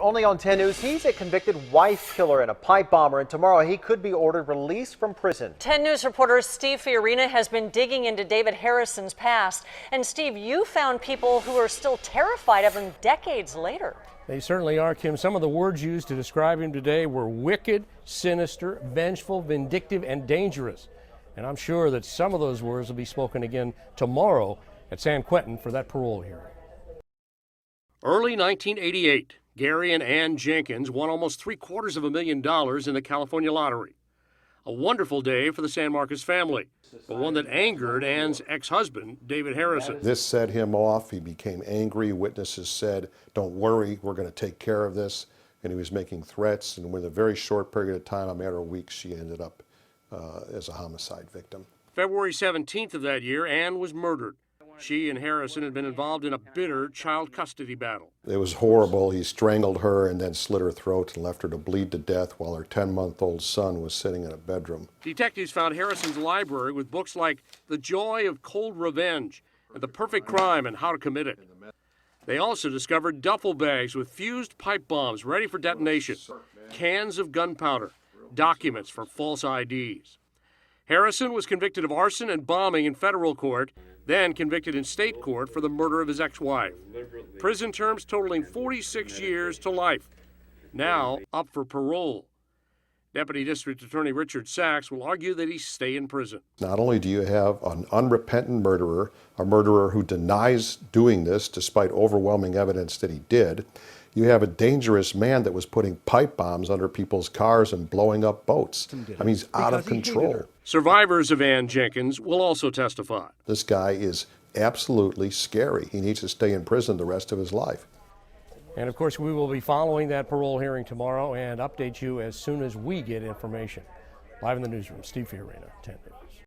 Only on 10 News, he's a convicted wife killer and a pipe bomber, and tomorrow he could be ordered released from prison. 10 News reporter Steve Fiorina has been digging into David Harrison's past. And Steve, you found people who are still terrified of him decades later. They certainly are, Kim. Some of the words used to describe him today were wicked, sinister, vengeful, vindictive, and dangerous. And I'm sure that some of those words will be spoken again tomorrow at San Quentin for that parole hearing. Early 1988, Gary and Ann Jenkins won almost $750,000 in the California lottery. A wonderful day for the San Marcos family, but one that angered Ann's ex-husband, David Harrison. This set him off. He became angry. Witnesses said, "Don't worry, we're going to take care of this." And he was making threats. And within a very short period of time, a matter of weeks, she ended up as a homicide victim. February 17th of that year, Ann was murdered. She and Harrison had been involved in a bitter child custody battle. It was horrible. He strangled her and then slit her throat and left her to bleed to death while her 10-month-old son was sitting in a bedroom. Detectives found Harrison's library with books like The Joy of Cold Revenge and The Perfect Crime and How to Commit It. They also discovered duffel bags with fused pipe bombs ready for detonation, cans of gunpowder, documents for false IDs. Harrison was convicted of arson and bombing in federal court, then convicted in state court for the murder of his ex-wife. Prison terms totaling 46 years to life, now up for parole. Deputy District Attorney Richard Sachs will argue that he stay in prison. Not only do you have an unrepentant murderer, a murderer who denies doing this despite overwhelming evidence that he did, you have a dangerous man that was putting pipe bombs under people's cars and blowing up boats. I mean, he's out of control. Survivors of Ann Jenkins will also testify. This guy is absolutely scary. He needs to stay in prison the rest of his life. And of course, we will be following that parole hearing tomorrow and update you as soon as we get information. Live in the newsroom, Steve Fiorina, 10 News.